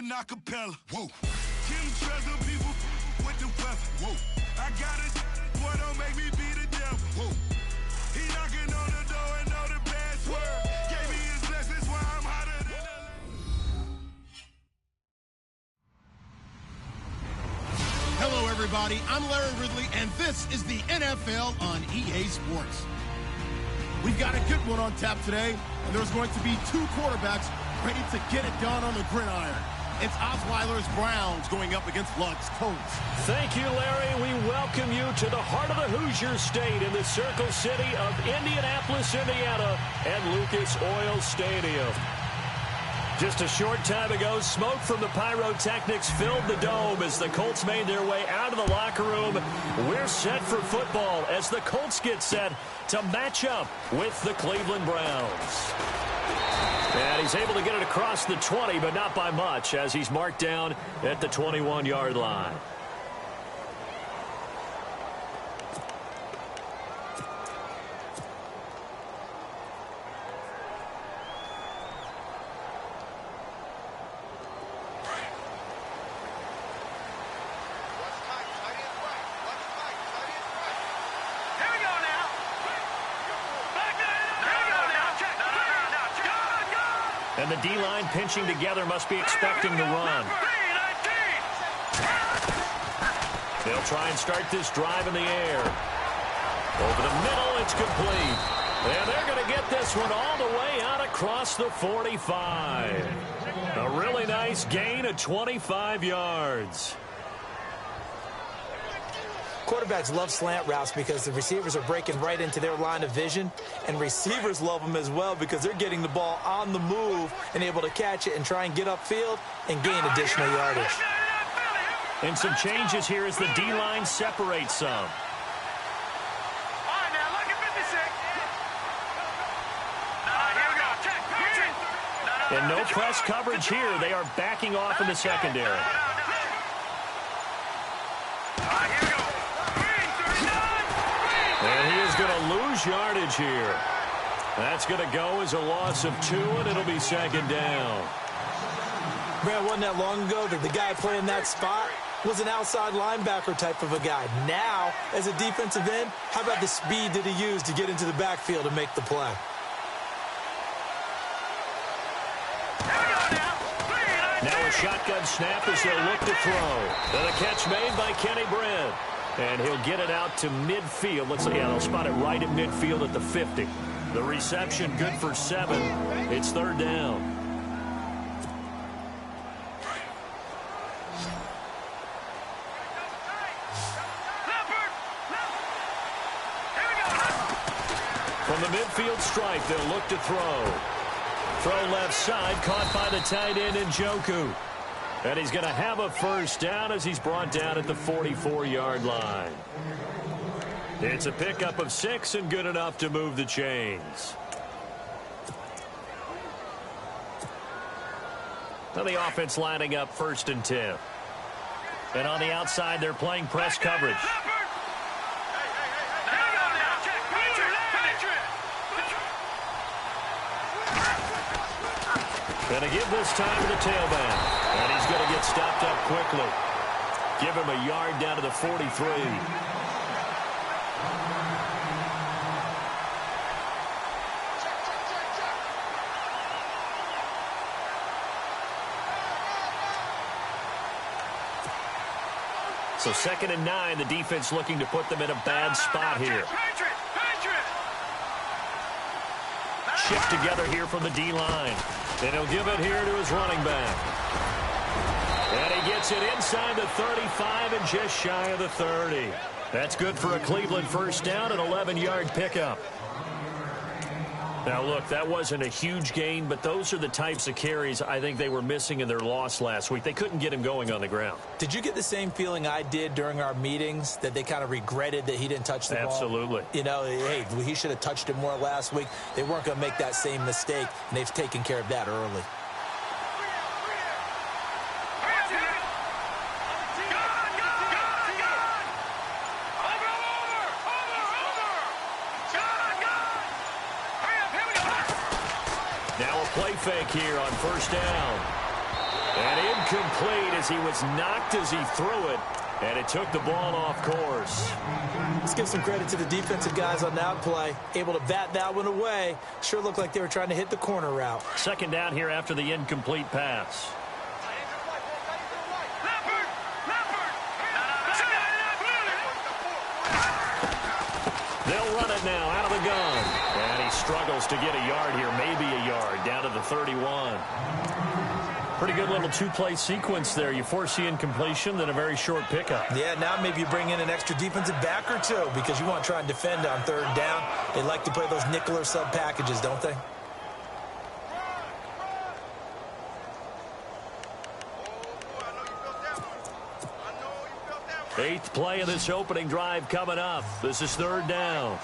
rapping acapella. Whoa. Kim treasure people with the weapon. Whoa. I got it, boy, don't make me be the devil. Whoa. He knocking on the door and know the password. Gave me his blessings while I'm hotter than the... Hello, everybody. I'm Larry Ridley, and this is the NFL on EA Sports. We've got a good one on tap today, and there's going to be two quarterbacks ready to get it done on the gridiron. It's Osweiler's Browns going up against Luck's Colts. Thank you, Larry. We welcome you to the heart of the Hoosier State in the Circle City of Indianapolis, Indiana, and Lucas Oil Stadium. Just a short time ago, smoke from the pyrotechnics filled the dome as the Colts made their way out of the locker room. We're set for football as the Colts get set to match up with the Cleveland Browns. And he's able to get it across the 20, but not by much, as he's marked down at the 21-yard line. And the D-line pinching together must be expecting the run. They'll try and start this drive in the air. Over the middle, it's complete. And they're going to get this one all the way out across the 45. A really nice gain of 25 yards. Quarterbacks love slant routes because the receivers are breaking right into their line of vision, and receivers love them as well because they're getting the ball on the move and able to catch it and try and get upfield and gain additional yardage. And some changes here as the D-line separates some. And no press coverage here. They are backing off in the secondary. And he is going to lose yardage here. That's going to go as a loss of 2, and it'll be second down. Man, wasn't that long ago that the guy playing that spot was an outside linebacker type of a guy. Now, as a defensive end, how about the speed that he used to get into the backfield and make the play? Now a shotgun snap as they'll look to throw. And a catch made by Kenny Brent. And he'll get it out to midfield. Let's see, yeah, they'll spot it right at midfield at the 50. The reception good for 7. It's third down. From the midfield stripe, they'll look to throw. Throw left side, caught by the tight end Njoku. And he's going to have a first down as he's brought down at the 44-yard line. It's a pickup of 6 and good enough to move the chains. Now the offense lining up 1st and 10. And on the outside, they're playing press coverage. Going to give this time to the tailback. And he's going to get stopped up quickly. Give him a yard down to the 43. So 2nd and 9, the defense looking to put them in a bad spot here. Shift together here from the D-line. And he'll give it here to his running back. And he gets it inside the 35 and just shy of the 30. That's good for a Cleveland first down, an 11-yard pickup. Now, look, that wasn't a huge gain, but those are the types of carries I think they were missing in their loss last week. They couldn't get him going on the ground. Did you get the same feeling I did during our meetings, that they kind of regretted that he didn't touch the ball? Absolutely. You know, hey, he should have touched it more last week. They weren't going to make that same mistake, and they've taken care of that early. Now a play fake here on first down. And incomplete as he was knocked as he threw it. And it took the ball off course. Let's give some credit to the defensive guys on that play. Able to bat that one away. Sure looked like they were trying to hit the corner route. Second down here after the incomplete pass. They'll run it now out of the gun. And he struggles to get a yard here, maybe a yard, down to the 31. Pretty good little two-play sequence there. You force the incompletion, then a very short pickup. Yeah, now maybe you bring in an extra defensive back or two because you want to try and defend on third down. They like to play those nickel or sub packages, don't they? Eighth play of this opening drive coming up. This is third down.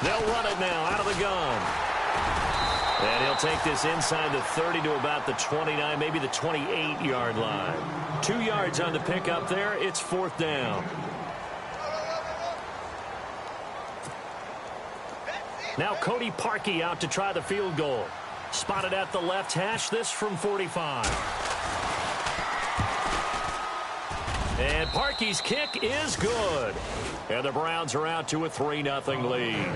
They'll run it now out of the gun. And he'll take this inside the 30 to about the 29, maybe the 28-yard line. 2 yards on the pickup there. It's fourth down. Now Cody Parkey out to try the field goal. Spotted at the left hash, this from 45. And Parkey's kick is good. And the Browns are out to a 3-0 lead.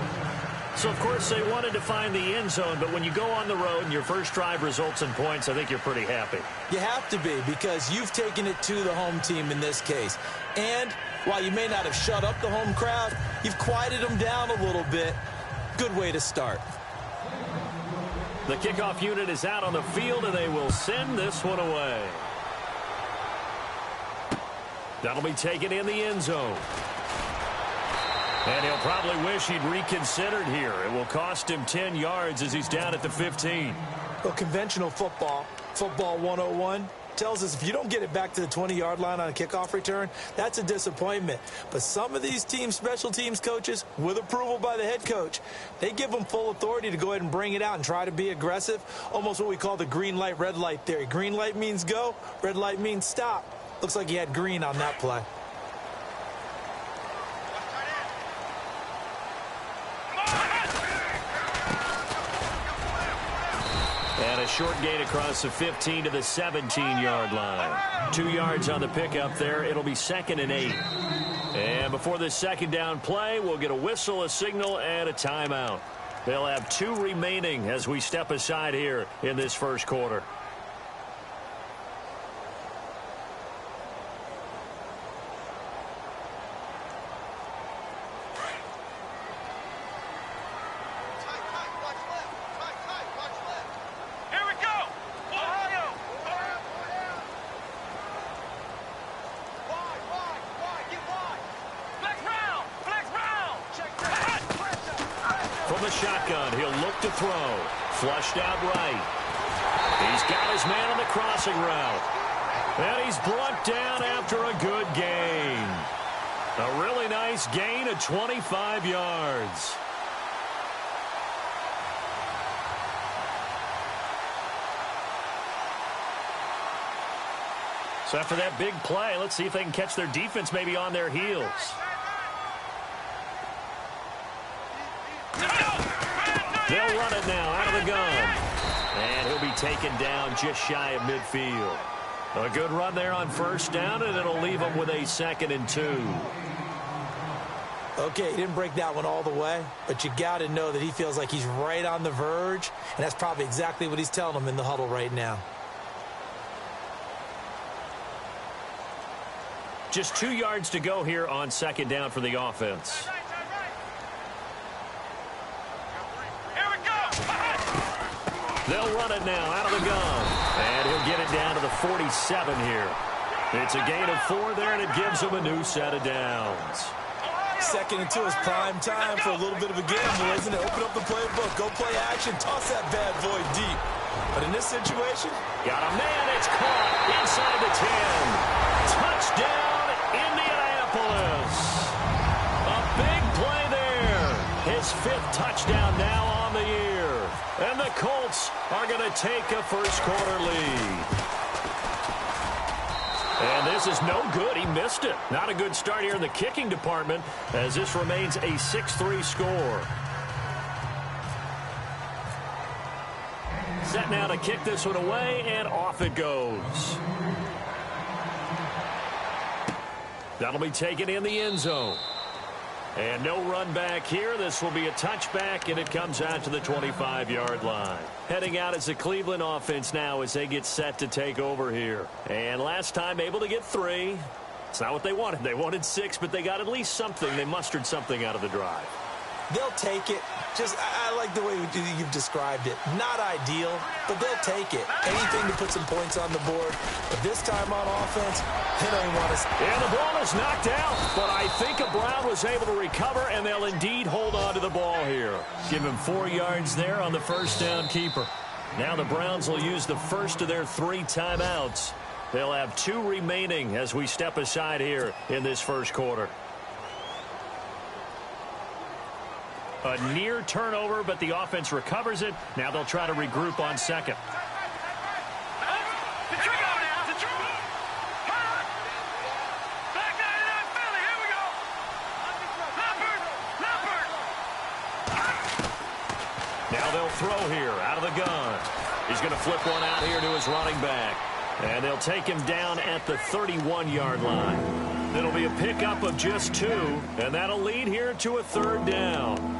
So, of course, they wanted to find the end zone, but when you go on the road and your first drive results in points, I think you're pretty happy. You have to be because you've taken it to the home team in this case. And while you may not have shut up the home crowd, you've quieted them down a little bit. Good way to start. The kickoff unit is out on the field, and they will send this one away. That'll be taken in the end zone. And he'll probably wish he'd reconsidered here. It will cost him 10 yards as he's down at the 15. Well, conventional football 101, tells us if you don't get it back to the 20-yard line on a kickoff return, that's a disappointment. But some of these teams, special teams coaches, with approval by the head coach, they give them full authority to go ahead and bring it out and try to be aggressive. Almost what we call the green light, red light theory. Green light means go, red light means stop. Looks like he had green on that play. And a short gain across the 15 to the 17-yard line. 2 yards on the pickup there. It'll be 2nd and 8. And before this second down play, we'll get a whistle, a signal, and a timeout. They'll have 2 remaining as we step aside here in this first quarter. Shotgun, he'll look to throw. Flushed out right. He's got his man on the crossing route. And he's brought down after a good gain. A really nice gain of 25 yards. So after that big play, let's see if they can catch their defense maybe on their heels. They'll run it now out of the gun. And he'll be taken down just shy of midfield. A good run there on first down, and it'll leave him with a 2nd and 2. Okay, he didn't break that one all the way, but you got to know that he feels like he's right on the verge, and that's probably exactly what he's telling them in the huddle right now. Just 2 yards to go here on second down for the offense. They'll run it now out of the gun. And he'll get it down to the 47 here. It's a gain of 4 there, and it gives him a new set of downs. 2nd and 2 is prime time for a little bit of a gamble, isn't it? Open up the playbook, go play action, toss that bad boy deep. But in this situation, got a man, it's caught inside the 10. Touchdown, Indianapolis. A big play there. His 5th touchdown now on the year. And the Colts are going to take a first quarter lead. And this is no good. He missed it. Not a good start here in the kicking department as this remains a 6-3 score. Set now to kick this one away, and off it goes. That'll be taken in the end zone. And no run back here. This will be a touchback, and it comes out to the 25-yard line. Heading out as the Cleveland offense now as they get set to take over here. And last time able to get 3. It's not what they wanted. They wanted 6, but they got at least something. They mustered something out of the drive. They'll take it. I like the way you've described it. Not ideal, but they'll take it. Anything to put some points on the board. But this time on offense, they don't want us. And the ball is knocked out, but I think Brown was able to recover, and they'll indeed hold on to the ball here. Give him 4 yards there on the first down keeper. Now the Browns will use the first of their 3 timeouts. They'll have 2 remaining as we step aside here in this first quarter. A near turnover, but the offense recovers it. Now they'll try to regroup on second. Now they'll throw here out of the gun. He's going to flip one out here to his running back. And they'll take him down at the 31-yard line. It'll be a pickup of just 2, and that'll lead here to a 3rd down.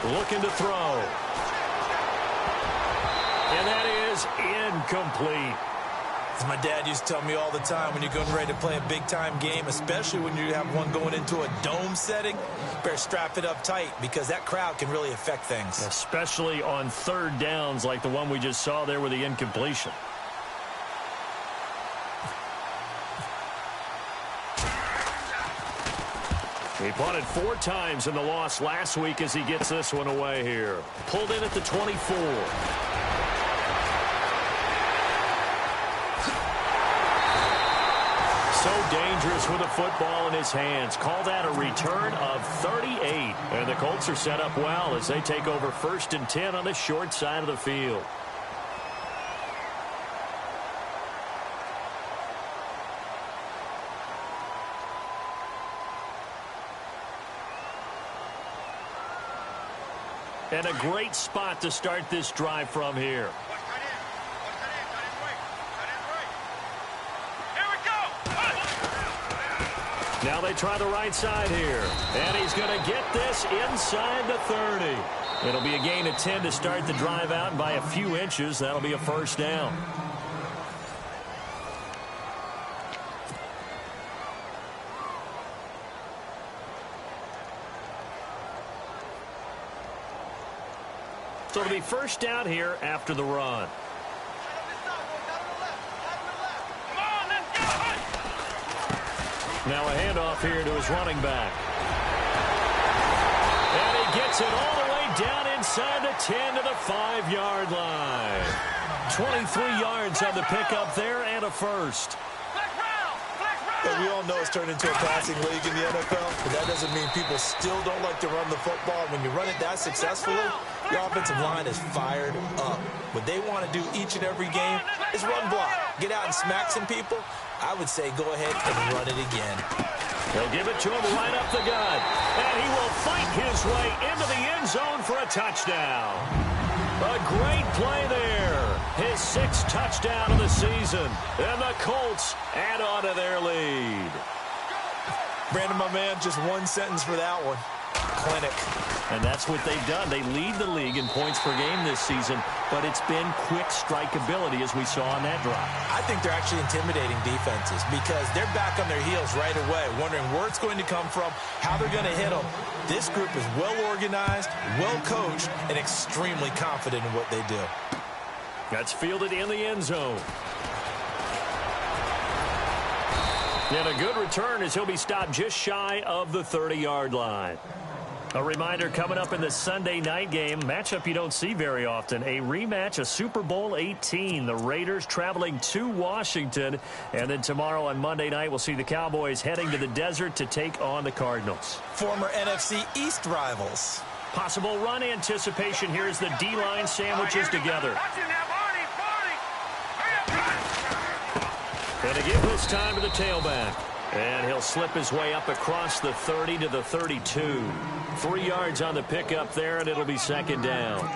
Looking to throw. And that is incomplete. As my dad used to tell me all the time, when you're getting ready to play a big-time game, especially when you have one going into a dome setting, you better strap it up tight because that crowd can really affect things. Especially on 3rd downs like the one we just saw there with the incompletion. He punted 4 times in the loss last week as he gets this one away here. Pulled in at the 24. So dangerous with a football in his hands. Call that a return of 38. And the Colts are set up well as they take over 1st and 10 on the short side of the field. And a great spot to start this drive from here. Now they try the right side here. And he's going to get this inside the 30. It'll be a gain of 10 to start the drive out by a few inches. That'll be a 1st down. So it'll be 1st down here after the run. Now a handoff here to his running back. And he gets it all the way down inside the 10 to the 5-yard line. 23 yards on the pickup there and a 1st. But we all know it's turned into a passing league in the NFL, but that doesn't mean people still don't like to run the football. When you run it that successfully, your offensive line is fired up. What they want to do each and every game is run block. Get out and smack some people. I would say go ahead and run it again. They'll give it to him right up the gut. And he will fight his way into the end zone for a touchdown. A great play there. His 6th touchdown of the season. And the Colts add on to their lead. Brandon, my man, just 1 sentence for that one. Clinic. And that's what they've done. They lead the league in points per game this season, but it's been quick strikeability as we saw on that drive. I think they're actually intimidating defenses because they're back on their heels right away, wondering where it's going to come from, how they're going to hit them. This group is well organized, well coached, and extremely confident in what they do. That's fielded in the end zone. And a good return as he'll be stopped just shy of the 30-yard line. A reminder coming up in the Sunday night game, matchup you don't see very often, a rematch of Super Bowl 18. The Raiders traveling to Washington. And then tomorrow on Monday night, we'll see the Cowboys heading to the desert to take on the Cardinals. Former NFC East rivals. Possible run anticipation here as the D-line sandwiches together. And to give this time to the tailback. And he'll slip his way up across the 30 to the 32. 3 yards on the pickup there, and it'll be second down.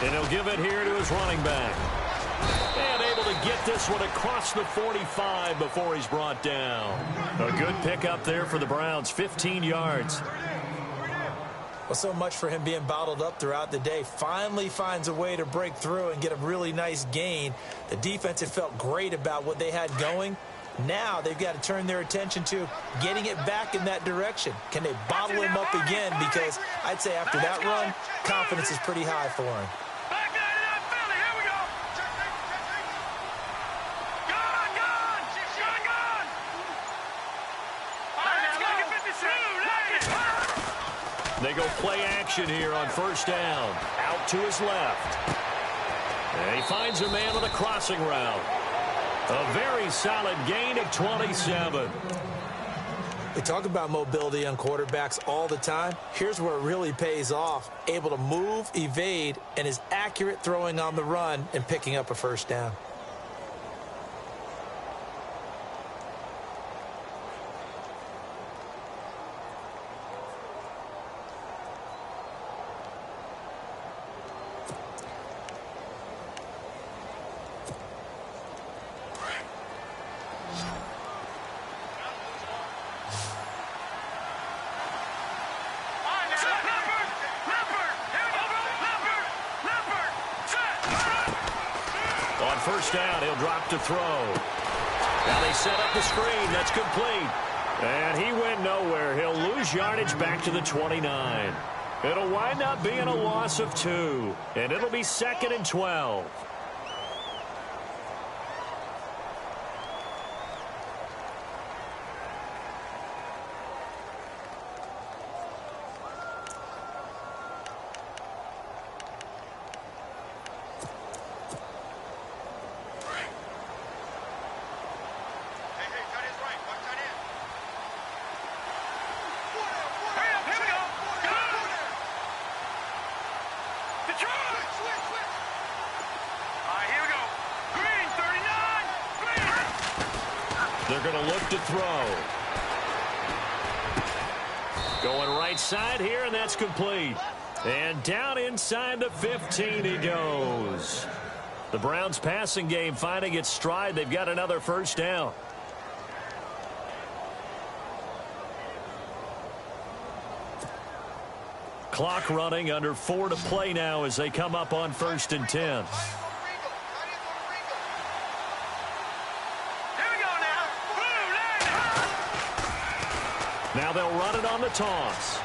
And he'll give it here to his running back. And able to get this one across the 45 before he's brought down. A good pickup there for the Browns, 15 yards. Well, so much for him being bottled up throughout the day. Finally finds a way to break through and get a really nice gain. The defense had felt great about what they had going. Now they've got to turn their attention to getting it back in that direction. Can they bottle him up again? Because I'd say after that run, confidence is pretty high for him. They go play action here on first down. Out to his left. And he finds a man on a crossing route. A very solid gain of 27. We talk about mobility on quarterbacks all the time. Here's where it really pays off. Able to move, evade, and is accurate throwing on the run and picking up a first down. First down, he'll drop to throw. Now they set up the screen. That's complete. And he went nowhere. He'll lose yardage back to the 29. It'll wind up being a loss of 2. And it'll be 2nd and 12. They're going to look to throw. Going right side here, and that's complete. And down inside the 15 he goes. The Browns passing game finding its stride. They've got another first down. Clock running, under 4 to play now as they come up on 1st and 10. Now they'll run it on the toss.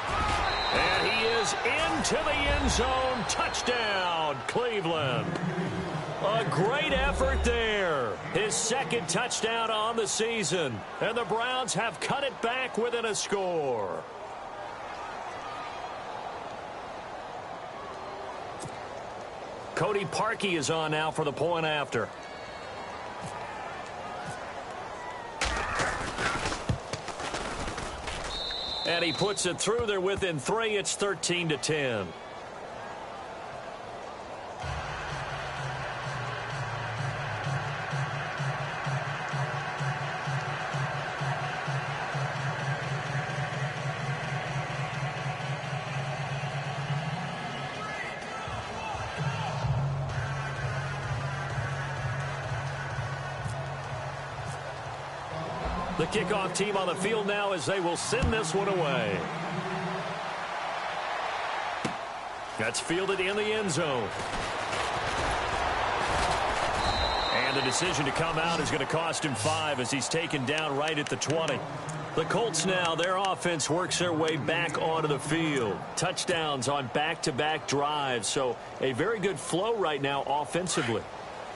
And he is into the end zone. Touchdown, Cleveland. A great effort there. His 2nd touchdown on the season. And the Browns have cut it back within a score. Cody Parkey is on now for the point after. And he puts it through. They're within 3. It's 13 to 10. The kickoff team on the field now as they will send this one away. That's fielded in the end zone. And And the decision to come out is going to cost him 5 as he's taken down right at the 20. The Colts now, their offense works their way back onto the field. Touchdowns on back-to-back drives. So a very good flow right now offensively.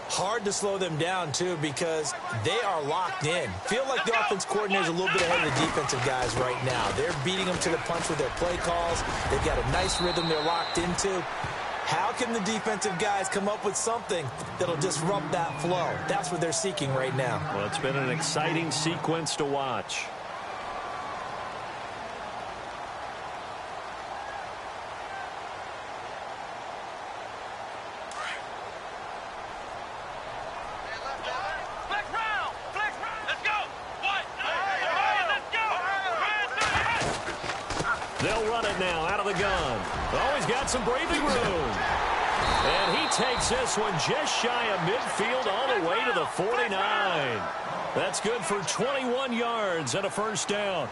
Hard to slow them down, too, because they are locked in. Feel like the offense coordinator is a little bit ahead of the defensive guys right now. They're beating them to the punch with their play calls. They've got a nice rhythm they're locked into. How can the defensive guys come up with something that'll disrupt that flow? That's what they're seeking right now. Well, it's been an exciting sequence to watch. They'll run it now out of the gun. Oh, he's got some breathing room. And he takes this one just shy of midfield all the way to the 49. That's good for 21 yards and a first down.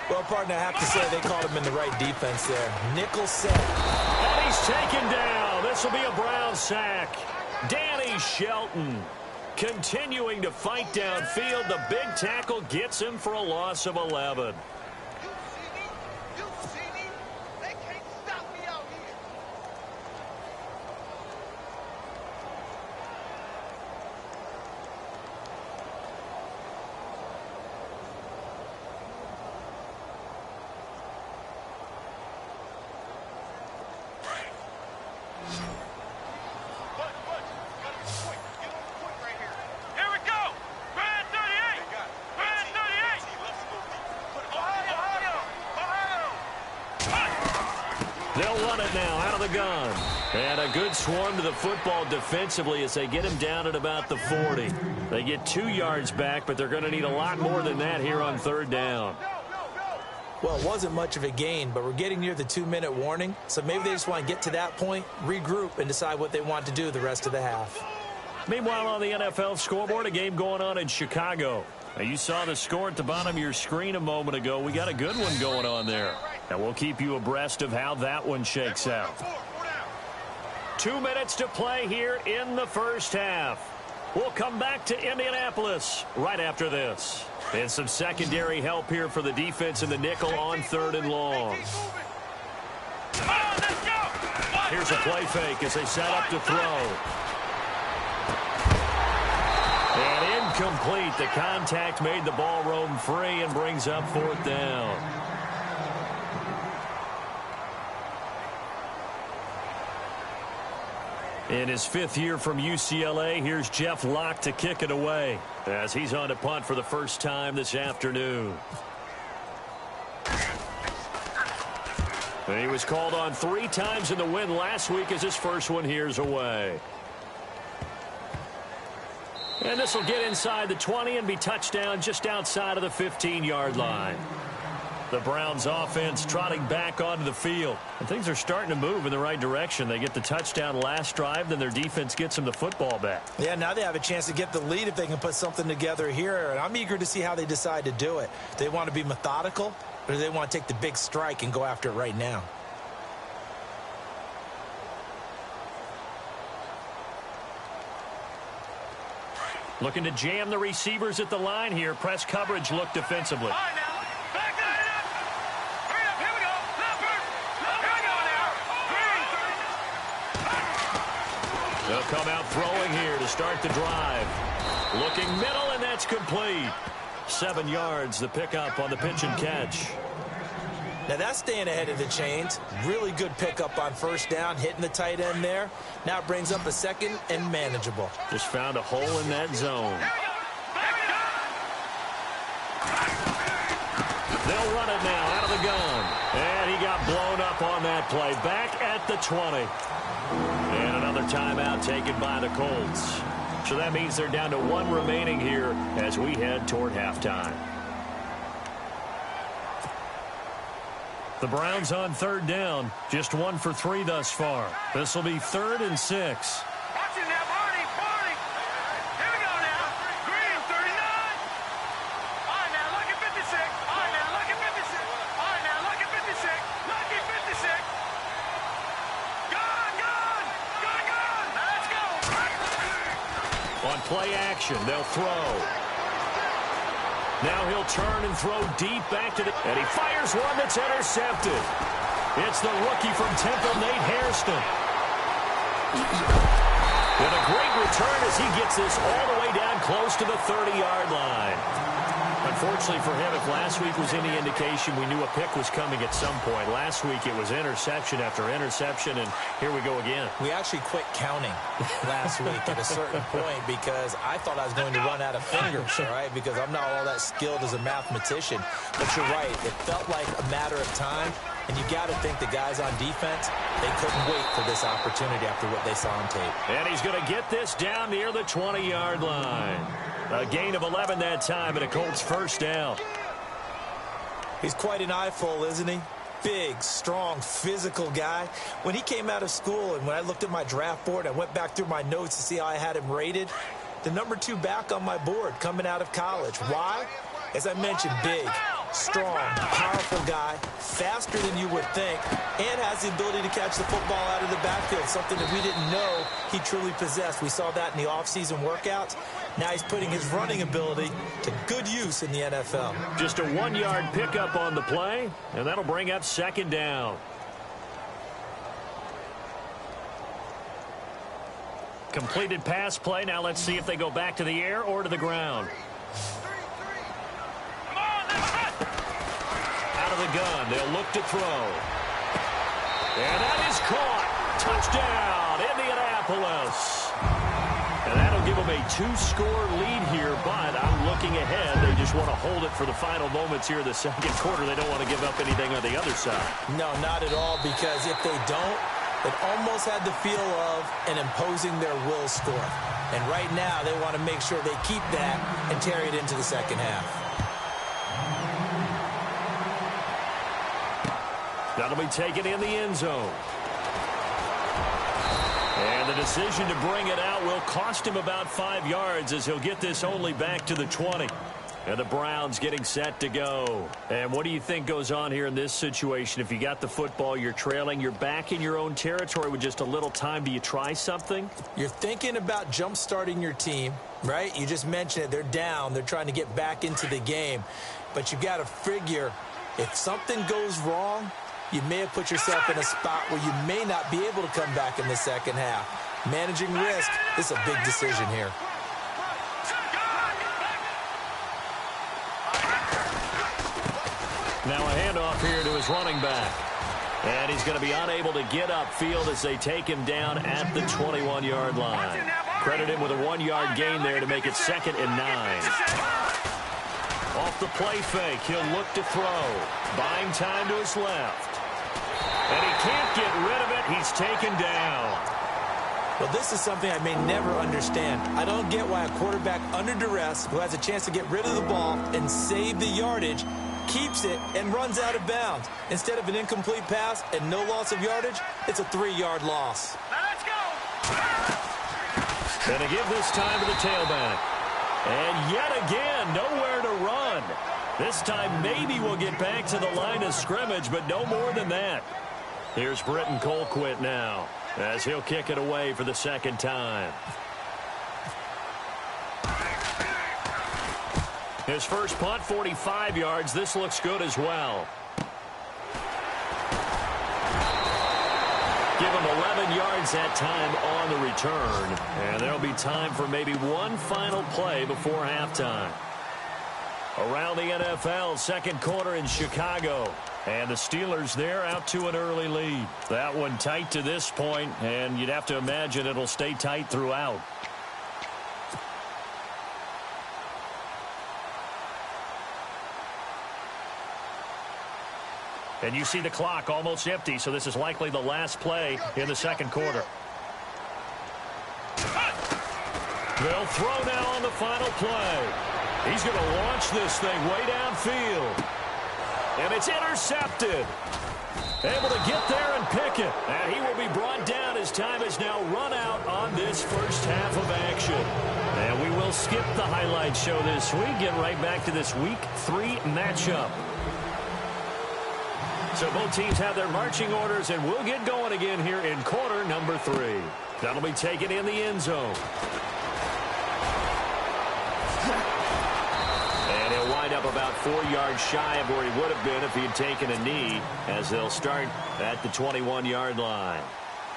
Well, partner, I have to say they called him in the right defense there. Nickel set. And he's taken down. This will be a Brown sack. Danny Shelton continuing to fight downfield. The big tackle gets him for a loss of 11. They'll run it now out of the gun. And a good swarm to the football defensively as they get him down at about the 40. They get 2 yards back, but they're going to need a lot more than that here on third down. Well, it wasn't much of a gain, but we're getting near the 2-minute warning. So maybe they just want to get to that point, regroup, and decide what they want to do the rest of the half. Meanwhile, on the NFL scoreboard, a game going on in Chicago. Now, you saw the score at the bottom of your screen a moment ago. We got a good one going on there. And we'll keep you abreast of how that one shakes out. 2 minutes to play here in the first half. We'll come back to Indianapolis right after this. And some secondary help here for the defense in the nickel on 3rd and long. Here's a play fake as they set up to throw. And incomplete. The contact made the ball roam free and brings up 4th down. In his 5th year from UCLA, here's Jeff Locke to kick it away as he's on to punt for the first time this afternoon. And he was called on 3 times in the win last week as his first one here's away. And this will get inside the 20 and be touchdown just outside of the 15-yard line. The Browns offense trotting back onto the field. And things are starting to move in the right direction. They get the touchdown last drive, then their defense gets them the football back. Yeah, now they have a chance to get the lead if they can put something together here. And I'm eager to see how they decide to do it. Do they want to be methodical, or do they want to take the big strike and go after it right now? Looking to jam the receivers at the line here. Press coverage look defensively. They'll come out throwing here to start the drive. Looking middle, and that's complete. 7 yards, the pickup on the pitch and catch. Now that's staying ahead of the chains. Really good pickup on first down, hitting the tight end there. Now it brings up a 2nd and manageable. Just found a hole in that zone. They'll run it now out of the gun. And he got blown up on that play. Back at the 20. And another timeout taken by the Colts. So that means they're down to 1 remaining here as we head toward halftime. The Browns on 3rd down. Just 1 for 3 thus far. This will be 3rd and 6. On play action, they'll throw. Now he'll turn and throw deep back to the... And he fires one that's intercepted. It's the rookie from Temple, Nate Hairston. And a great return as he gets this all the way down close to the 30-yard line. Unfortunately for him, if last week was any indication, we knew a pick was coming at some point. Last week it was interception after interception, and here we go again. We actually quit counting last week at a certain point because I thought I was going to run out of fingers, all right, because I'm not all that skilled as a mathematician. But you're right. It felt like a matter of time, and you got to think the guys on defense, they couldn't wait for this opportunity after what they saw on tape. And he's going to get this down near the 20-yard line. A gain of 11 that time, and a Colts first down. He's quite an eyeful, isn't he? Big, strong, physical guy. When he came out of school and when I looked at my draft board, I went back through my notes to see how I had him rated. The number 2 back on my board coming out of college. Why? As I mentioned, big, strong, powerful guy, faster than you would think, and has the ability to catch the football out of the backfield, something that we didn't know he truly possessed. We saw that in the offseason workouts. Now he's putting his running ability to good use in the NFL. Just a 1-yard pickup on the play, and that'll bring up second down. Completed pass play. Now let's see if they go back to the air or to the ground. Out of the gun, they'll look to throw. And that is caught. Touchdown, Indianapolis. And that'll give them a 2-score lead here, but I'm looking ahead. They just want to hold it for the final moments here in the second quarter. They don't want to give up anything on the other side. No, not at all, because if they don't, it almost had the feel of an imposing their will score. And right now, they want to make sure they keep that and carry it into the second half. That'll be taken in the end zone. And the decision to bring it out will cost him about 5 yards as he'll get this only back to the 20. And the Browns getting set to go. And what do you think goes on here in this situation? If you got the football, you're trailing, you're back in your own territory with just a little time. Do you try something? You're thinking about jump-starting your team, right? You just mentioned it. They're down. They're trying to get back into the game. But you got to figure if something goes wrong, you may have put yourself in a spot where you may not be able to come back in the second half. Managing risk is a big decision here. Now a handoff here to his running back. And he's going to be unable to get upfield as they take him down at the 21-yard line. Credit him with a 1-yard gain there to make it 2nd and 9. Off the play fake, he'll look to throw. Buying time to his left. And he can't get rid of it. He's taken down. Well, this is something I may never understand. I don't get why a quarterback under duress who has a chance to get rid of the ball and save the yardage keeps it and runs out of bounds. Instead of an incomplete pass and no loss of yardage, it's a 3-yard loss. Let's go! And to give this time to the tailback. And yet again, nowhere to run. This time maybe we'll get back to the line of scrimmage, but no more than that. Here's Britton Colquitt now as he'll kick it away for the second time. His first punt, 45 yards. This looks good as well. Give him 11 yards that time on the return. And there'll be time for maybe one final play before halftime. Around the NFL, second quarter in Chicago. And the Steelers there out to an early lead. That one tight to this point, and you'd have to imagine it'll stay tight throughout. And you see the clock almost empty, so this is likely the last play in the second quarter. They'll throw now on the final play. He's going to launch this thing way downfield. And it's intercepted. Able to get there and pick it. And he will be brought down as time has now run out on this first half of action. And we will skip the highlight show this week. Get right back to this Week 3 matchup. So both teams have their marching orders, and we'll get going again here in quarter number 3. That'll be taken in the end zone. wind up about 4 yards shy of where he would have been if he had taken a knee, as they'll start at the 21-yard line.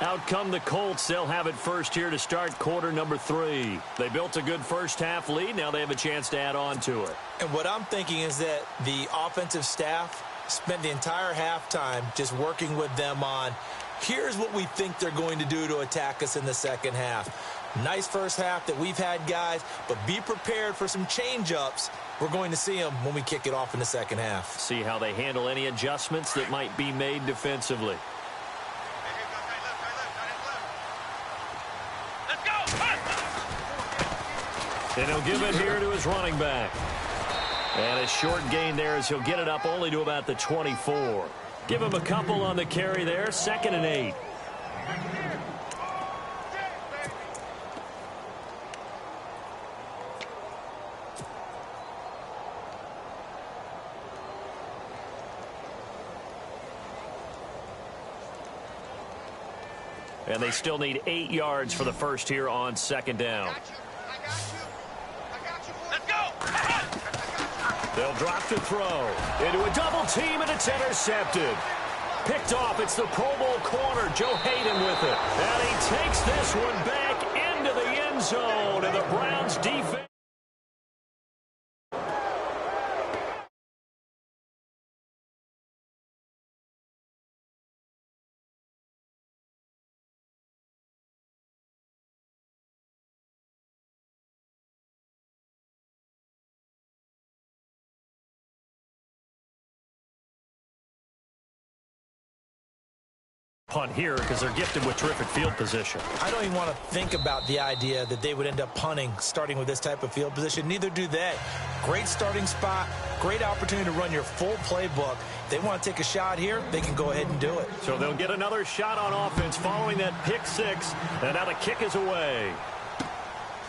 Out come the Colts. They'll have it first here to start quarter number 3. They built a good first-half lead. Now they have a chance to add on to it. And what I'm thinking is that the offensive staff spent the entire halftime just working with them on, here's what we think they're going to do to attack us in the second half. Nice first half that we've had, guys, but be prepared for some change-ups. We're going to see them when we kick it off in the second half. See how they handle any adjustments that might be made defensively. And he'll give it here to his running back. And a short gain there as he'll get it up only to about the 24. Give him a couple on the carry there. 2nd and 8. And they still need 8 yards for the first here on 2nd down. They'll drop to throw. Into a double team, and it's intercepted. Picked off. It's the Pro Bowl corner, Joe Hayden with it. And he takes this one back into the end zone. And the Browns defense. Punt here because they're gifted with terrific field position. I don't even want to think about the idea that they would end up punting starting with this type of field position. Neither do they. Great starting spot, great opportunity to run your full playbook. If they want to take a shot here, they can go ahead and do it. So they'll get another shot on offense following that pick 6, and now the kick is away.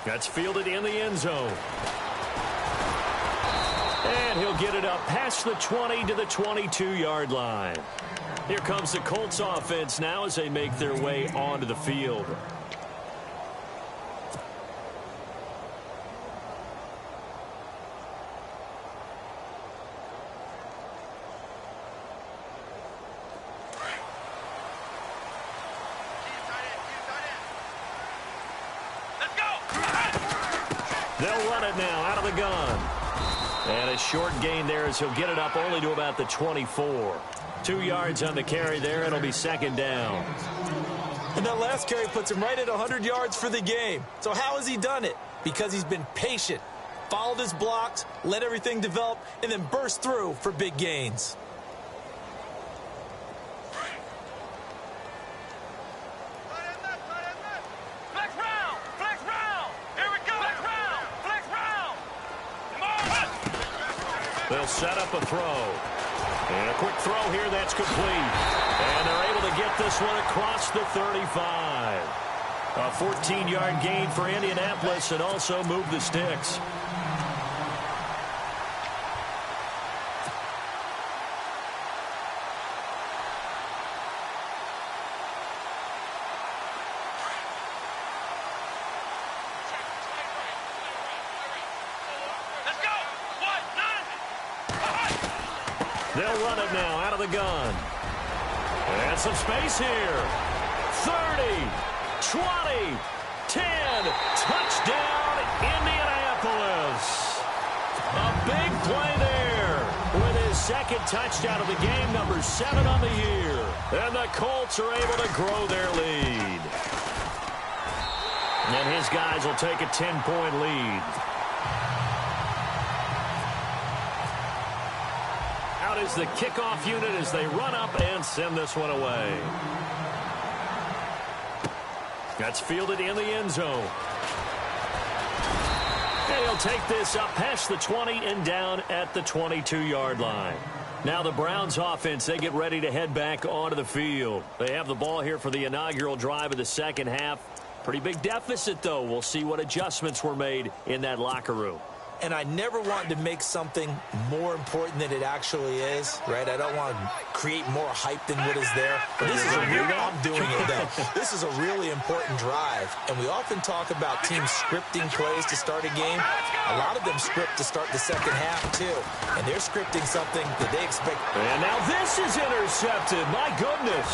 That's fielded in the end zone. And he'll get it up past the 20 to the 22-yard line. Here comes the Colts offense now as they make their way onto the field. They'll run it now out of the gun. And a short gain there as he'll get it up only to about the 24. 2 yards on the carry there. It'll be 2nd down. And that last carry puts him right at 100 yards for the game. So how has he done it? Because he's been patient, followed his blocks, let everything develop, and then burst through for big gains. They'll set up a throw. And a quick throw here that's complete. And they're able to get this one across the 35. A 14-yard gain for Indianapolis and also move the sticks. They'll run it now out of the gun. And some space here. 30, 20, 10. Touchdown, Indianapolis. A big play there with his 2nd touchdown of the game, number 7 on the year. And the Colts are able to grow their lead. And his guys will take a 10-point lead. Out is the kickoff unit as they run up and send this one away. That's fielded in the end zone. And he'll take this up past the 20 and down at the 22-yard line. Now the Browns offense, they get ready to head back onto the field. They have the ball here for the inaugural drive of the second half. Pretty big deficit, though. We'll see what adjustments were made in that locker room. and I never want to make something more important than it actually is, right? I don't want to create more hype than what is there. But this is I'm doing it, though. This is a really important drive, and we often talk about teams scripting plays to start a game. A lot of them script to start the second half, too, and they're scripting something that they expect. And now this is intercepted. My goodness.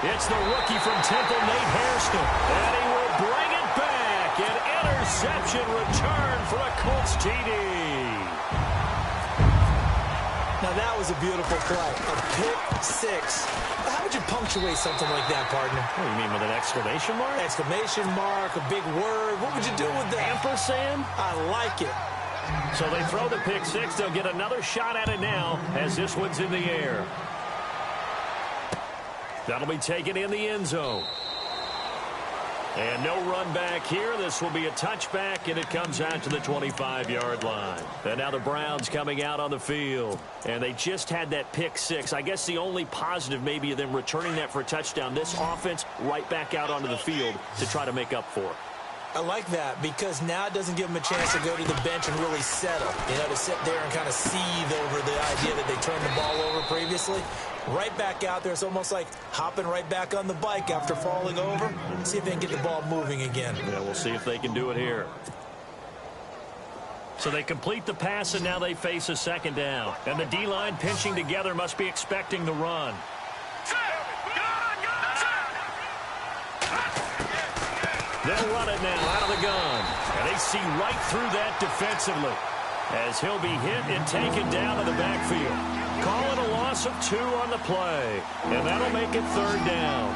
It's the rookie from Temple, Nate Hairston, and he will bring it back. An interception return for a Colts TD. Now, that was a beautiful play. A pick six. How would you punctuate something like that, partner? What do you mean, with an exclamation mark? Exclamation mark, a big word. What would you do with that? Ampersand? I like it. So they throw the pick six. They'll get another shot at it now as this one's in the air. That'll be taken in the end zone. And no run back here. This will be a touchback, and it comes out to the 25-yard line. And now the Browns coming out on the field. And they just had that pick six. I guess the only positive maybe of them returning that for a touchdown. This offense right back out onto the field to try to make up for it. I like that because now it doesn't give them a chance to go to the bench and really settle. You know, to sit there and kind of seethe over the idea that they turned the ball over previously. Right back out there. It's almost like hopping right back on the bike after falling over. See if they can get the ball moving again. Yeah, we'll see if they can do it here. So they complete the pass, and now they face a second down. And the D-line pinching together must be expecting the run. They'll run it now out of the gun. And they see right through that defensively as he'll be hit and taken down to the backfield. Call it a loss of 2 on the play. And that'll make it third down.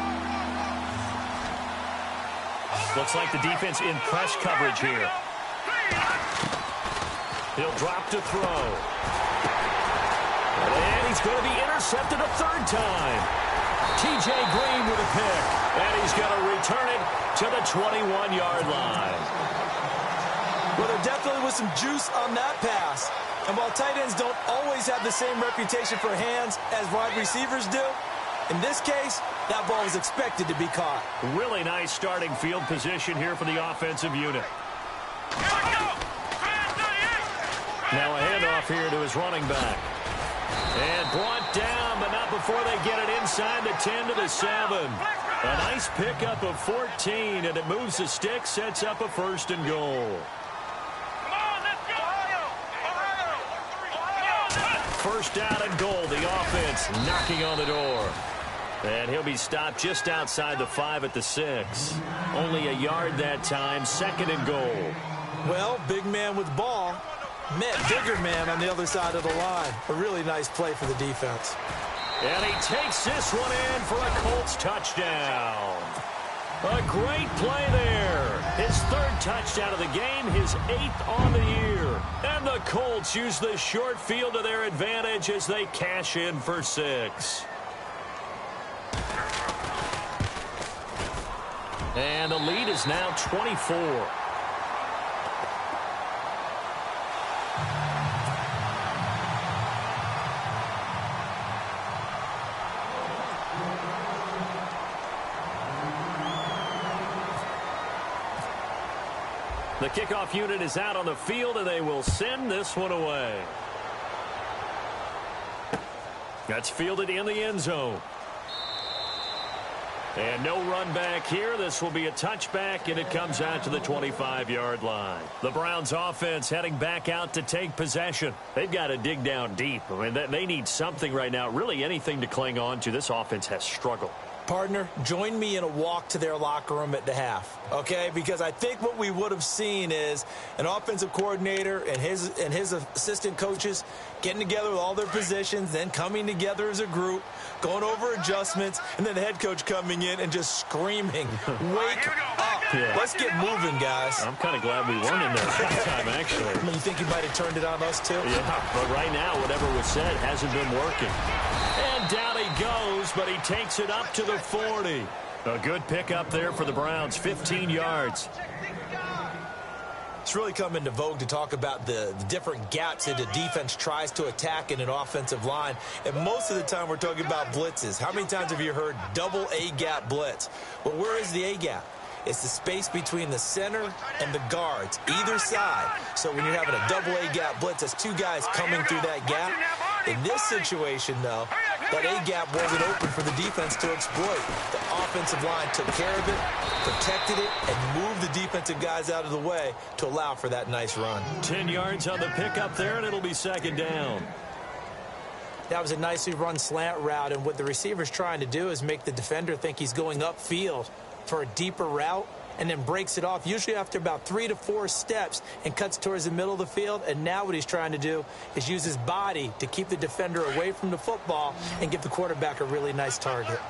Looks like the defense in press coverage here. He'll drop to throw. And he's going to be intercepted a third time. T.J. Green with a pick. And he's going to return it to the 21-yard line. Well, there definitely was some juice on that pass. And while tight ends don't always have the same reputation for hands as wide receivers do, in this case, that ball was expected to be caught. Really nice starting field position here for the offensive unit. Now a handoff here to his running back. And brought down, but not before they get it inside the 10 to the 7. A nice pickup of 14, and it moves the stick, sets up a first and goal. First down and goal, the offense knocking on the door. And he'll be stopped just outside the 5 at the 6. Only a yard that time, second and goal. Well, big man with ball met bigger man on the other side of the line. A really nice play for the defense. And he takes this one in for a Colts touchdown. A great play there. His third touchdown of the game, his 8th on the year. And the Colts use the short field to their advantage as they cash in for 6. And the lead is now 24. The kickoff unit is out on the field, and they will send this one away. That's fielded in the end zone. And no run back here. This will be a touchback, and it comes out to the 25-yard line. The Browns offense heading back out to take possession. They've got to dig down deep. I mean, they need something right now, really anything to cling on to. This offense has struggled. Partner, join me in a walk to their locker room at the half, okay? Because I think what we would have seen is an offensive coordinator and his assistant coaches getting together with all their positions, then coming together as a group, going over adjustments, and then the head coach coming in and just screaming, wake up. Yeah. Let's get moving, guys. I'm kind of glad we weren't in there that time, actually. You think you might have turned it on us, too? Yeah, but right now, whatever was said hasn't been working. And down he goes, but he takes it up to the 40. A good pickup there for the Browns, 15 yards. It's really come into vogue to talk about the different gaps that a defense tries to attack in an offensive line. And most of the time, we're talking about blitzes. How many times have you heard double A-gap blitz? Well, where is the A-gap? It's the space between the center and the guards, either side. So when you're having a double-A gap blitz, that's two guys coming through that gap. In this situation, though, that A gap wasn't open for the defense to exploit. The offensive line took care of it, protected it, and moved the defensive guys out of the way to allow for that nice run. 10 yards on the pickup there, and it'll be second down. That was a nicely run slant route, and what the receiver's trying to do is make the defender think he's going upfield for a deeper route, and then breaks it off, usually after about 3 to 4 steps, and cuts towards the middle of the field. And now what he's trying to do is use his body to keep the defender away from the football and give the quarterback a really nice target.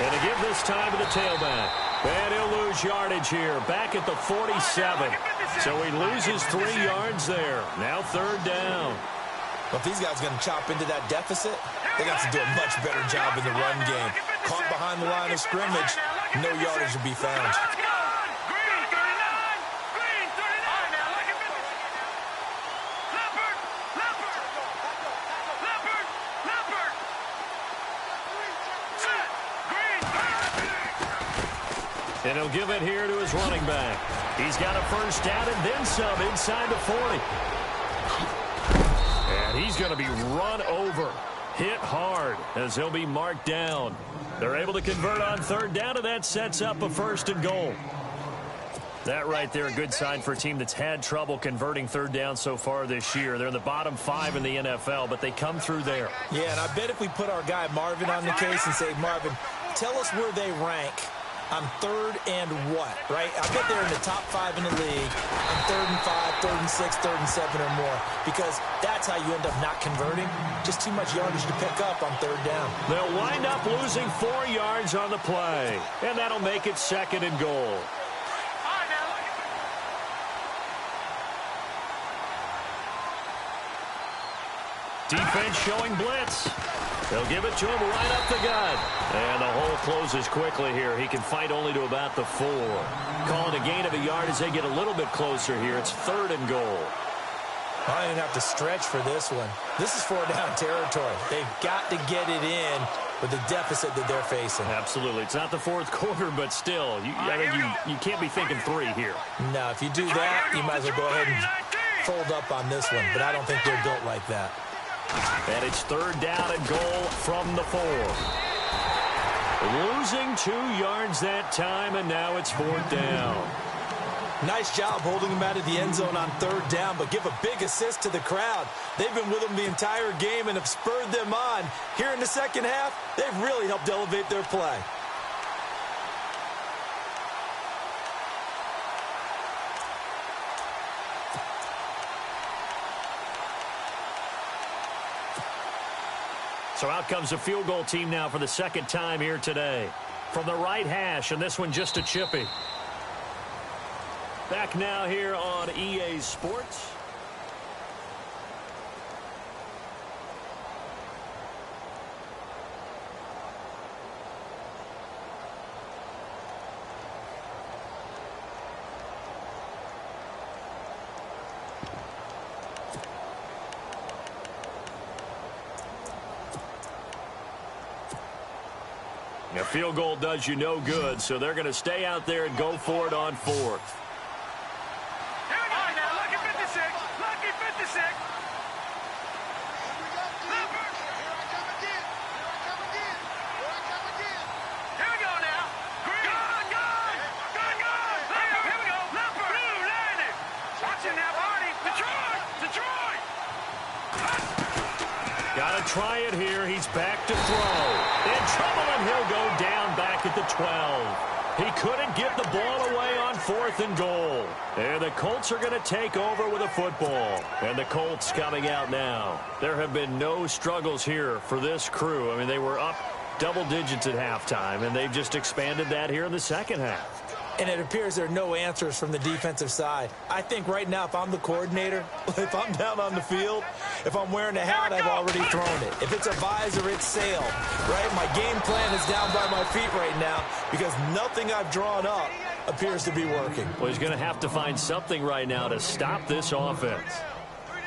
And to give this time to the tailback. And he'll lose yardage here, back at the 47. So he loses 3 yards there. Now third down. Well, if these guys are going to chop into that deficit, they got to do a much better job in the run game. Caught behind the line of scrimmage, no yardage to be found. And he'll give it here to his running back. He's got a first down and then some inside the 40. And he's going to be run over, hit hard, as he'll be marked down. They're able to convert on third down, and that sets up a first and goal. That right there, a good sign for a team that's had trouble converting third down so far this year. They're in the bottom 5 in the NFL, but they come through there. Yeah, and I bet if we put our guy Marvin on the case and say, Marvin, tell us where they rank on third and what, right? I bet they're in the top 5 in the league on third and 5, third and 6, third and 7 or more, because that's how you end up not converting. Just too much yardage to pick up on third down. They'll wind up losing 4 yards on the play, and that'll make it second and goal. Defense showing blitz. They'll give it to him right up the gut. And the hole closes quickly here. He can fight only to about the 4. Calling a gain of a yard as they get a little bit closer here. It's third and goal. I don't even have to stretch for this one. This is 4-down territory. They've got to get it in with the deficit that they're facing. Absolutely. It's not the fourth quarter, but still, you can't be thinking 3 here. No, if you do that, you might as well go ahead and fold up on this one. But I don't think they're built like that. And it's third down and goal from the 4. Losing 2 yards that time, and now it's 4th down. Nice job holding them out of the end zone on third down, but give a big assist to the crowd. They've been with them the entire game and have spurred them on. Here in the second half, they've really helped elevate their play. So out comes a field goal team now for the second time here today. From the right hash, and this one just a chippy. Back now here on EA Sports. A field goal does you no good, so they're going to stay out there and go for it on 4th. Got to try it here. He's back to throw. In trouble, and he'll go down back at the 12. He couldn't get the ball away on 4th and goal. And the Colts are going to take over with a football. And the Colts coming out now. There have been no struggles here for this crew. I mean, they were up double digits at halftime, and they've just expanded that here in the second half. And it appears there are no answers from the defensive side. I think right now, if I'm the coordinator, if I'm down on the field, if I'm wearing a hat, I've already thrown it. If it's a visor, it's sailed, right? My game plan is down by my feet right now because nothing I've drawn up appears to be working. Well, he's going to have to find something right now to stop this offense.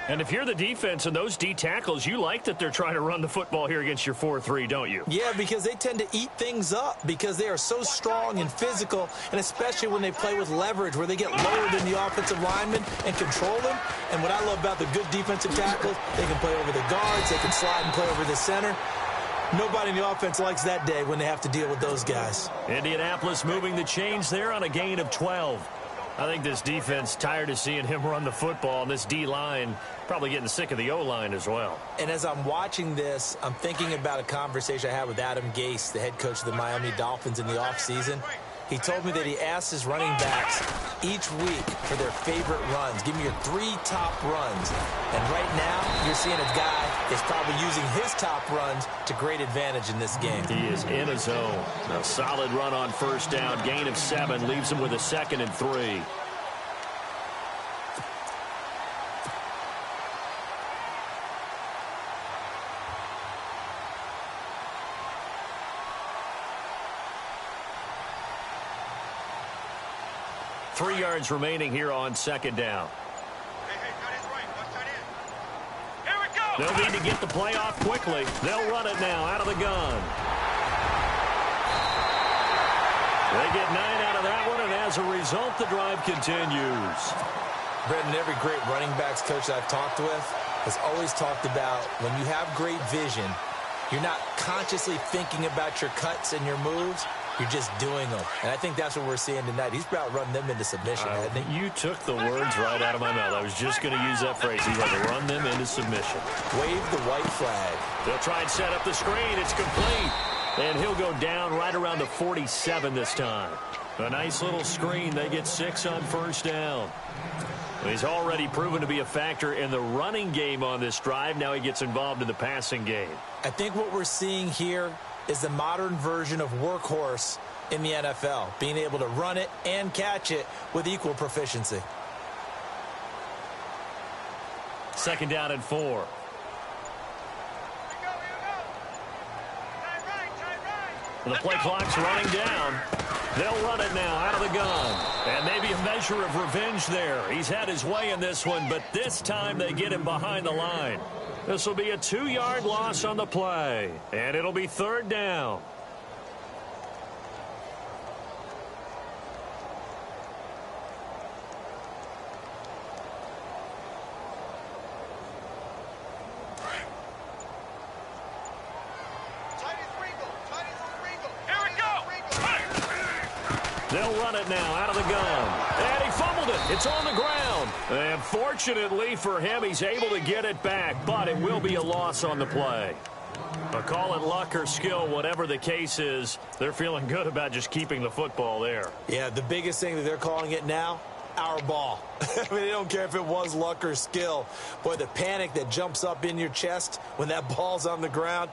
And if you're the defense and those D tackles, you like that they're trying to run the football here against your 4-3, don't you? Yeah, because they tend to eat things up because they are so strong and physical, and especially when they play with leverage where they get lower than the offensive linemen and control them. And what I love about the good defensive tackles, they can play over the guards, they can slide and play over the center. Nobody in the offense likes that day when they have to deal with those guys. Indianapolis moving the chains there on a gain of 12. I think this defense tired of seeing him run the football, and this D-line probably getting sick of the O-line as well. And as I'm watching this, I'm thinking about a conversation I had with Adam Gase, the head coach of the Miami Dolphins in the offseason. He told me that he asked his running backs each week for their favorite runs. Give me your 3 top runs. And right now, you're seeing a guy is probably using his top runs to great advantage in this game. He is in a zone. A solid run on first down. Gain of 7 leaves him with a 2nd and 3. Three yards remaining here on 2nd down. They'll need to get the play off quickly. They'll run it now out of the gun. They get 9 out of that one, and as a result, the drive continues. Brendan, every great running backs coach I've talked with has always talked about when you have great vision, you're not consciously thinking about your cuts and your moves. You're just doing them. And I think that's what we're seeing tonight. He's about running them into submission, hasn't he? You took the words right out of my mouth. I was just going to use that phrase. He had to run them into submission. Wave the white flag. They'll try and set up the screen. It's complete. And he'll go down right around the 47 this time. A nice little screen. They get 6 on first down. He's already proven to be a factor in the running game on this drive. Now he gets involved in the passing game. I think what we're seeing here is the modern version of workhorse in the NFL, being able to run it and catch it with equal proficiency. 2nd down and 4. The play clock's running down. They'll run it now out of the gun. And maybe a measure of revenge there. He's had his way in this one, but this time they get him behind the line. This will be a 2-yard loss on the play, and it'll be 3rd down. They'll run it now out of the gun. And he fumbled it. It's on the ground. And fortunately for him, he's able to get it back, but it will be a loss on the play. But call it luck or skill, whatever the case is, they're feeling good about just keeping the football there. Yeah, the biggest thing that they're calling it now, our ball. I mean, they don't care if it was luck or skill. Boy, the panic that jumps up in your chest when that ball's on the ground,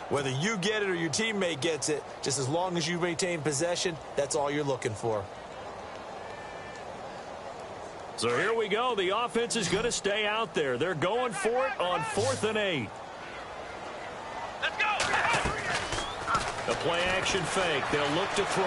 whether you get it or your teammate gets it, just as long as you maintain possession, that's all you're looking for. So here we go. The offense is going to stay out there. They're going for it on 4th and 8. Let's go! The play action fake. They'll look to throw.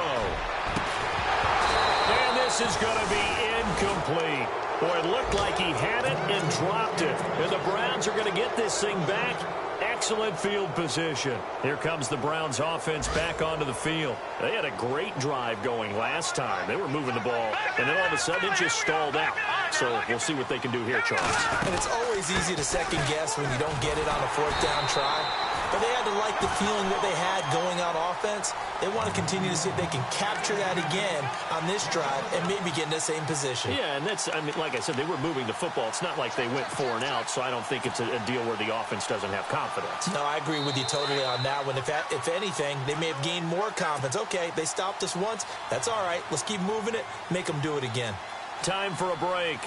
And this is going to be incomplete. Boy, it looked like he had it and dropped it. And the Browns are going to get this thing back. Excellent field position. Here comes the Browns offense back onto the field. They had a great drive going last time. They were moving the ball, and then all of a sudden it just stalled out. So we'll see what they can do here, Charles. And it's always easy to second guess when you don't get it on a 4th down try. But they had to like the feeling that they had going on offense. They want to continue to see if they can capture that again on this drive and maybe get in the same position. Yeah, and that's, I mean, like I said, they were moving the football. It's not like they went 4 and out, so I don't think it's a deal where the offense doesn't have confidence. No, I agree with you totally on that one. If anything, they may have gained more confidence. Okay, they stopped us once. That's all right. Let's keep moving it. Make them do it again. Time for a break.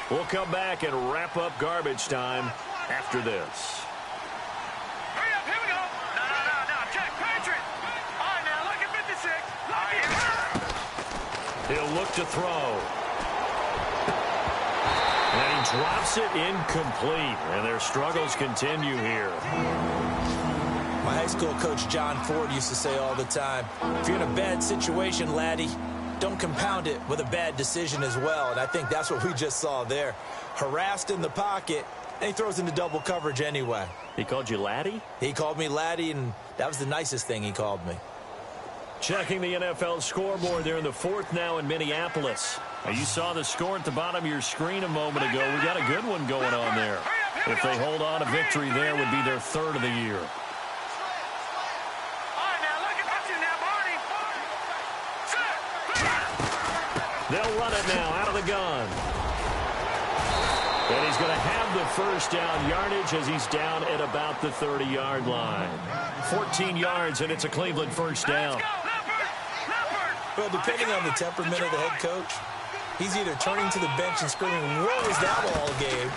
We'll come back and wrap up garbage time after this. He'll look to throw. And he drops it incomplete. And their struggles continue here. My high school coach John Ford used to say all the time, if you're in a bad situation, laddie, don't compound it with a bad decision as well. And I think that's what we just saw there. Harassed in the pocket, and he throws into double coverage anyway. He called you laddie? He called me laddie, and that was the nicest thing he called me. Checking the NFL scoreboard there in the fourth now in Minneapolis. Now, you saw the score at the bottom of your screen a moment ago. We got a good one going on there. If they hold on, a victory there would be their third of the year. They'll run it now out of the gun. And he's going to have the first down yardage as he's down at about the 30-yard line. 14 yards, and it's a Cleveland first down. Well, depending on the temperament of the head coach, he's either turning to the bench and screaming, "Where was that all game?"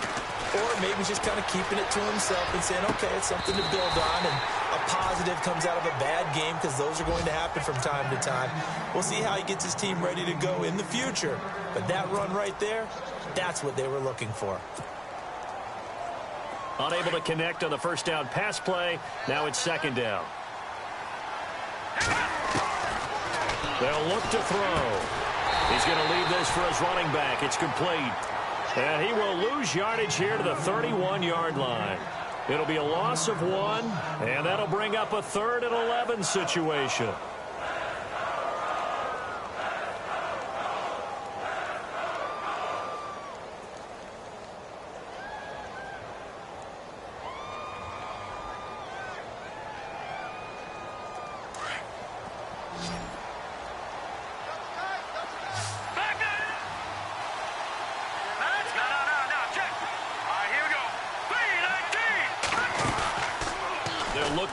Or maybe just kind of keeping it to himself and saying, okay, it's something to build on, and a positive comes out of a bad game, because those are going to happen from time to time. We'll see how he gets his team ready to go in the future. But that run right there, that's what they were looking for. Unable to connect on the first down pass play. Now it's second down. They'll look to throw. He's going to leave this for his running back. It's complete. And he will lose yardage here to the 31-yard line. It'll be a loss of 1, and that'll bring up a 3rd and 11 situation.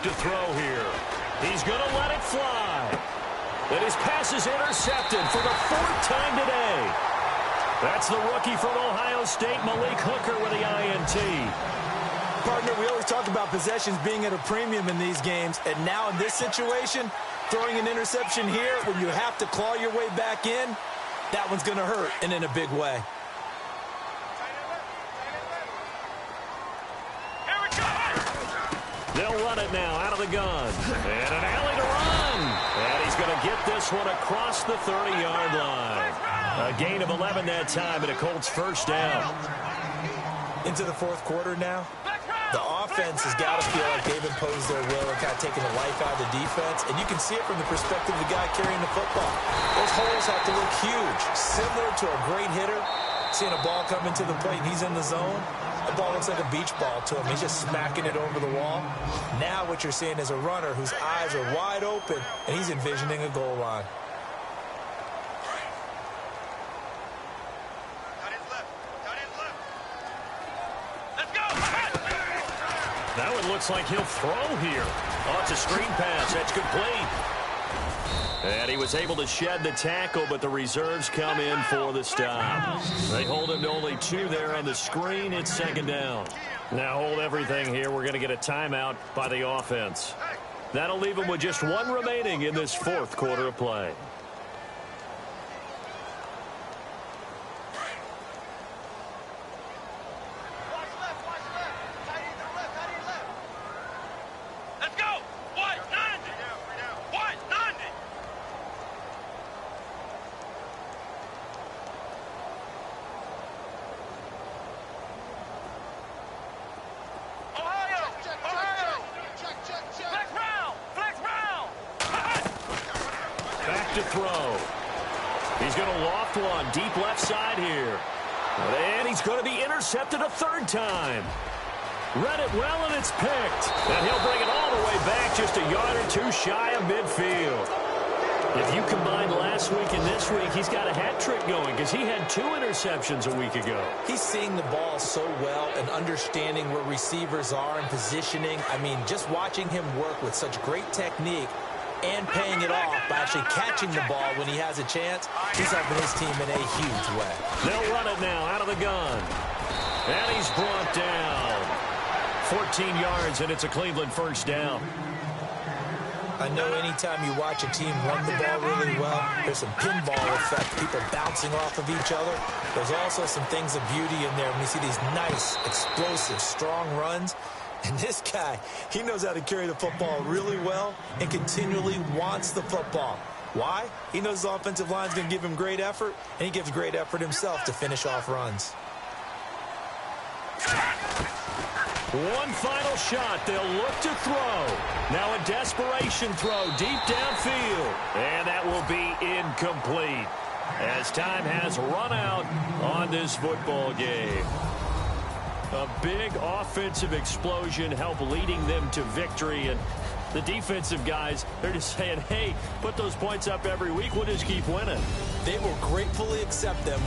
To throw here. He's going to let it fly. And his pass is intercepted for the 4th time today. That's the rookie from Ohio State, Malik Hooker, with the INT. Partner, we always talk about possessions being at a premium in these games, and now in this situation, throwing an interception here when you have to claw your way back in, that one's going to hurt, and in a big way. They'll run it now out of the gun. And an alley to run. And he's going to get this one across the 30-yard line. A gain of 11 that time, and a Colts first down. Into the fourth quarter now. The offense has got to feel like they've imposed their will and kind of taken the life out of the defense. And you can see it from the perspective of the guy carrying the football. Those holes have to look huge. Similar to a great hitter. Seeing a ball come into the plate and he's in the zone. The ball looks like a beach ball to him. He's just smacking it over the wall. Now what you're seeing is a runner whose eyes are wide open, and he's envisioning a goal line. Now it looks like he'll throw here. Oh, it's a screen pass. That's complete. And he was able to shed the tackle, but the reserves come in for the stop. They hold him to only 2 there on the screen. It's second down. Now hold everything here. We're going to get a timeout by the offense. That'll leave him with just 1 remaining in this fourth quarter of play. To throw. He's going to loft one deep left side here. And he's going to be intercepted a 3rd time. Read it well, and it's picked. And he'll bring it all the way back just a yard or 2 shy of midfield. If you combine last week and this week, he's got a hat trick going because he had 2 interceptions a week ago. He's seeing the ball so well and understanding where receivers are and positioning. I mean, just watching him work with such great technique and paying it off by actually catching the ball when he has a chance, he's helping his team in a huge way. They'll run it now out of the gun. And he's brought down. 14 yards, and it's a Cleveland first down. I know anytime you watch a team run the ball really well, there's some pinball effect, people bouncing off of each other. There's also some things of beauty in there when you see these nice, explosive, strong runs. And this guy, he knows how to carry the football really well and continually wants the football. Why? He knows the offensive line is going to give him great effort, and he gives great effort himself to finish off runs. One final shot. They'll look to throw. Now a desperation throw deep downfield. And that will be incomplete as time has run out on this football game. A big offensive explosion helped leading them to victory. And the defensive guys, they're just saying, hey, put those points up every week. We'll just keep winning. They will gratefully accept them.